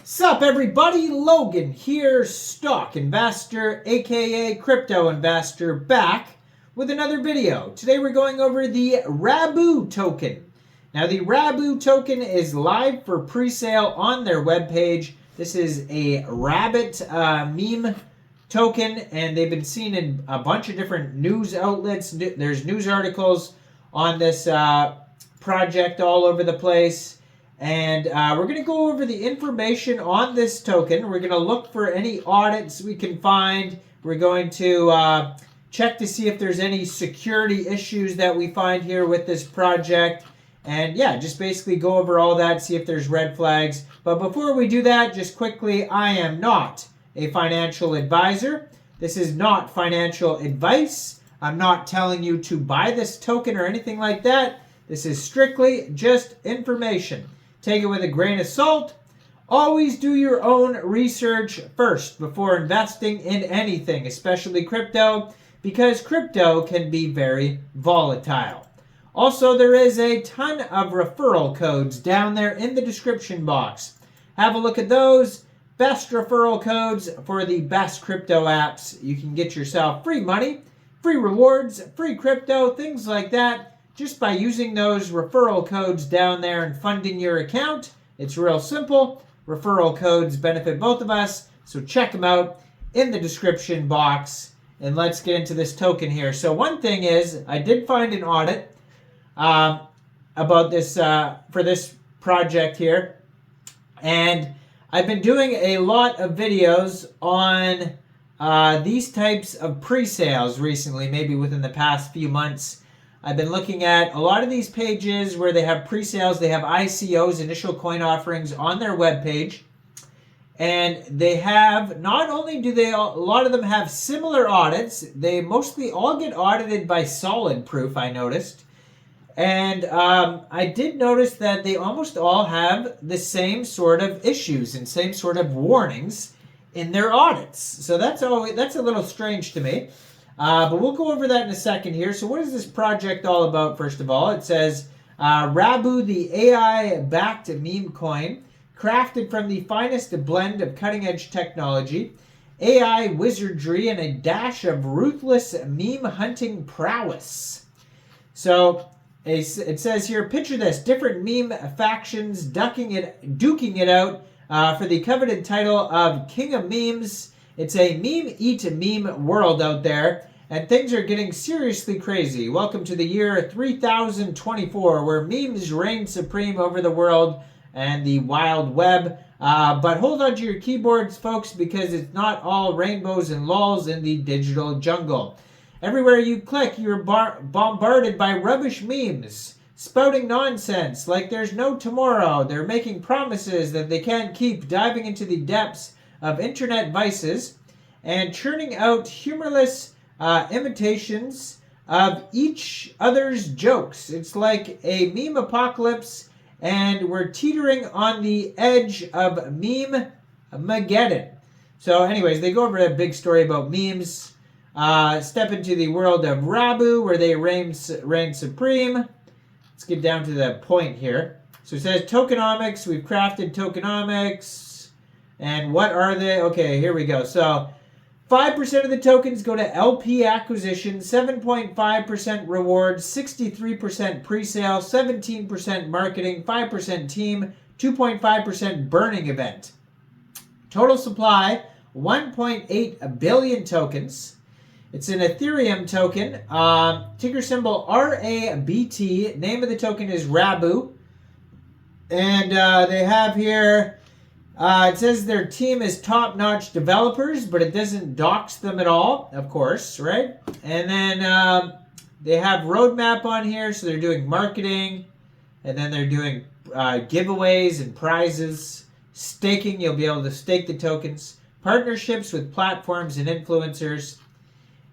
Sup everybody, Logan here, stock investor aka crypto investor, back with another video. Today we're going over the RABOO token. Now the RABOO token is live for pre-sale on their webpage. This is a RABT meme token, and they've been seen in a bunch of different news outlets. There's news articles on this project all over the place. And we're going to go over the information on this token. We're going to look for any audits we can find. We're going to check to see if there's any security issues that we find here with this project. And yeah, just basically go over all that, see if there's red flags. But before we do that, just quickly, I am not a financial advisor. This is not financial advice. I'm not telling you to buy this token or anything like that. This is strictly just information. Take it with a grain of salt. Always do your own research first before investing in anything, especially crypto, because crypto can be very volatile. Also, there is a ton of referral codes down there in the description box. Have a look at those. Best referral codes for the best crypto apps. You can get yourself free money, free rewards, free crypto, things like that, just by using those referral codes down there and funding your account. It's real simple. Referral codes benefit both of us, so check them out in the description box. And let's get into this token here. So one thing is, I did find an audit about this for this project here, and I've been doing a lot of videos on these types of pre-sales recently, maybe within the past few months. I've been looking at a lot of these pages where they have pre-sales. They have ICOs, initial coin offerings, on their webpage. And they have, not only do they, a lot of them have similar audits, they mostly all get audited by Solid Proof, I noticed. And I did notice that they almost all have the same sort of issues and same sort of warnings in their audits. So that's a little strange to me. But we'll go over that in a second here. So what is this project all about, first of all? It says, RABOO, the AI-backed meme coin, crafted from the finest blend of cutting-edge technology, AI wizardry, and a dash of ruthless meme hunting prowess. So it says here, picture this, different meme factions duking it out for the coveted title of King of Memes. It's a meme eat meme world out there, and things are getting seriously crazy. Welcome to the year 3024, where memes reign supreme over the world and the wild web. But hold on to your keyboards, folks, because it's not all rainbows and lulls in the digital jungle. Everywhere you click, you're bombarded by rubbish memes, spouting nonsense like there's no tomorrow. They're making promises that they can't keep, diving into the depths of internet vices and churning out humorless imitations of each other's jokes. It's like a meme apocalypse, and we're teetering on the edge of meme-mageddon. So anyways, they go over a big story about memes. Step into the world of RABOO, where they reign supreme. Let's get down to the point here. So it says tokenomics. We've crafted tokenomics. And what are they? Okay, here we go. So 5% of the tokens go to LP acquisition, 7.5% rewards, 63% pre-sale, 17% marketing, 5% team, 2.5% burning event. Total supply, 1.8 billion tokens. It's an Ethereum token. Ticker symbol RABT. Name of the token is RABOO. And they have here... it says their team is top-notch developers, but it doesn't dox them at all, of course, right? And then they have roadmap on here, so they're doing marketing, and then they're doing giveaways and prizes. Staking, you'll be able to stake the tokens. Partnerships with platforms and influencers.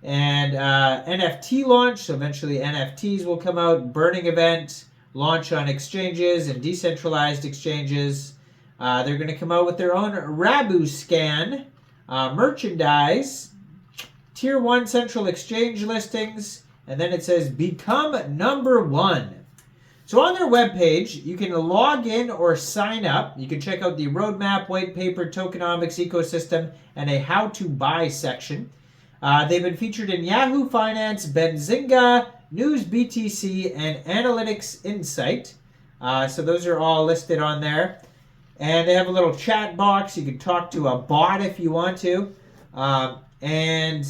And NFT launch, so eventually NFTs will come out. Burning event, launch on exchanges and decentralized exchanges. They're going to come out with their own RABOO scan, merchandise, Tier 1 central exchange listings, and then it says become number one. So on their webpage, you can log in or sign up. You can check out the roadmap, white paper, tokenomics ecosystem, and a how to buy section. They've been featured in Yahoo Finance, Benzinga, News BTC, and Analytics Insight. So those are all listed on there. And they have a little chat box. You can talk to a bot if you want to. And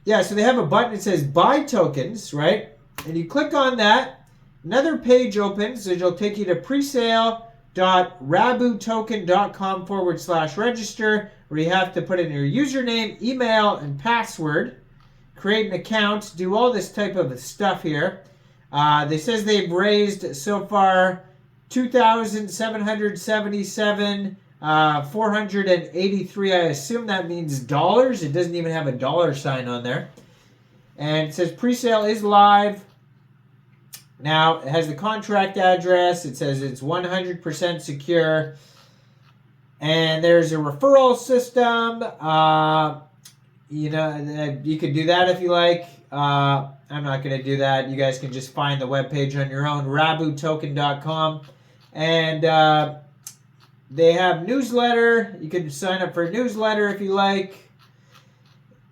yeah, so they have a button that says buy tokens, right? And you click on that. Another page opens, so it'll take you to presale.rabootoken.com/register, where you have to put in your username, email, and password, create an account, do all this type of stuff here. They says they've raised so far $2,777, 483. I assume that means dollars. It doesn't even have a dollar sign on there. And it says presale is live. Now, it has the contract address. It says it's 100% secure. And there's a referral system. You could do that if you like. I'm not going to do that. You guys can just find the webpage on your own, rabootoken.com. And they have newsletter. You can sign up for a newsletter if you like.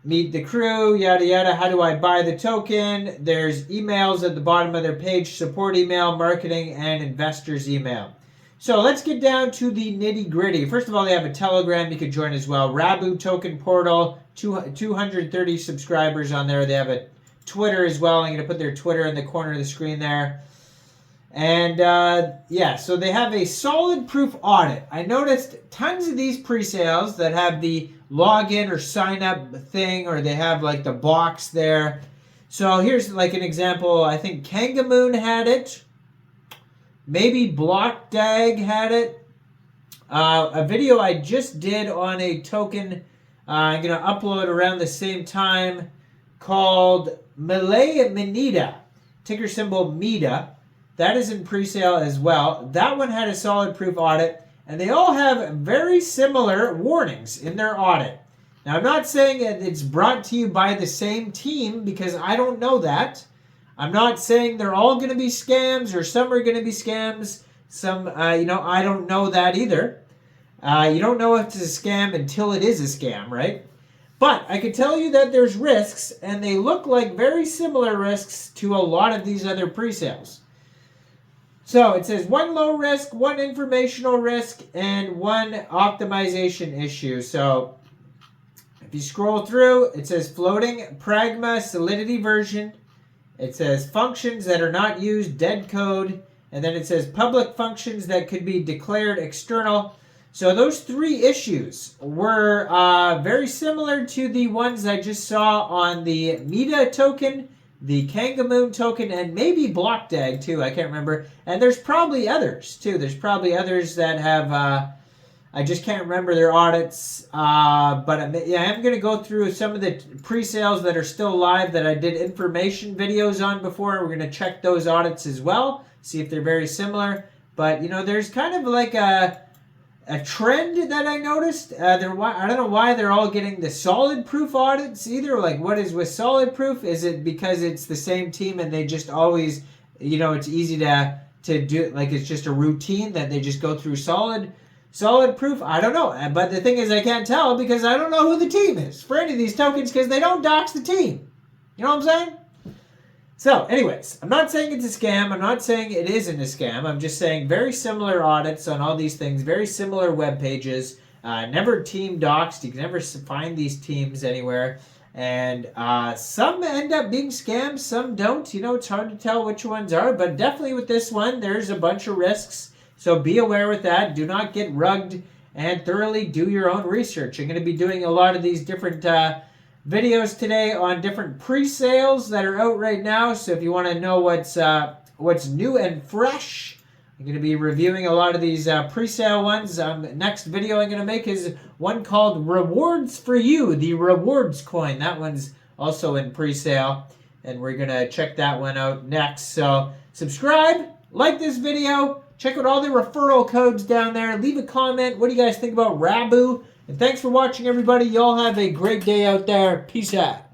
Meet the crew, yada yada. How do I buy the token? There's emails at the bottom of their page, support email, marketing, and investors email. So let's get down to the nitty gritty. First of all, they have a Telegram you could join as well. RABOO token portal, 230 subscribers on there. They have a Twitter as well. I'm going to put their Twitter in the corner of the screen there. And yeah, so they have a solid proof audit. I noticed tons of these pre-sales that have the login or sign up thing, or they have like the box there. So here's like an example. I think Kangamoon had it. Maybe BlockDag had it. A video I just did on a token I'm going to upload around the same time called Malay Manita, ticker symbol MEDA. That is in pre-sale as well. That one had a solid proof audit, and they all have very similar warnings in their audit. Now, I'm not saying that it's brought to you by the same team, because I don't know that. I'm not saying they're all going to be scams or some are going to be scams. Some, I don't know that either. You don't know if it's a scam until it is a scam, right? But I can tell you that there's risks, and they look like very similar risks to a lot of these other pre-sales. So it says 1 low risk, 1 informational risk, and 1 optimization issue. So if you scroll through, it says floating pragma solidity version. It says functions that are not used, dead code. And then it says public functions that could be declared external. So those 3 issues were very similar to the ones I just saw on the MEDA token, the Kangamoon token, and maybe BlockDag too. I can't remember. And there's probably others too. There's probably others that have, I just can't remember their audits. But I'm going to go through some of the pre-sales that are still live that I did information videos on before. We're going to check those audits as well, see if they're very similar. But, there's kind of like a trend that I noticed. I don't know why they're all getting the solid proof audits either. Like, what is with solid proof? Is it because it's the same team and they just always, it's easy to do, like it's just a routine that they just go through solid proof? I don't know. But the thing is, I can't tell because I don't know who the team is for any of these tokens because they don't dox the team. You know what I'm saying? So, anyways, I'm not saying it's a scam. I'm not saying it isn't a scam. I'm just saying very similar audits on all these things, very similar web pages. Never team doxed. You can never find these teams anywhere. And some end up being scams, some don't. It's hard to tell which ones are. But definitely with this one, there's a bunch of risks. So be aware with that. Do not get rugged and thoroughly do your own research. I'm going to be doing a lot of these different videos today on different pre-sales that are out right now. So if you want to know what's new and fresh, I'm going to be reviewing a lot of these pre-sale ones. Next video I'm going to make is one called Rewards for You, the Rewards coin. That one's also in pre-sale, and we're going to check that one out next. So subscribe, like this video, check out all the referral codes down there, leave a comment. What do you guys think about RABOO? And thanks for watching, everybody. Y'all have a great day out there. Peace out.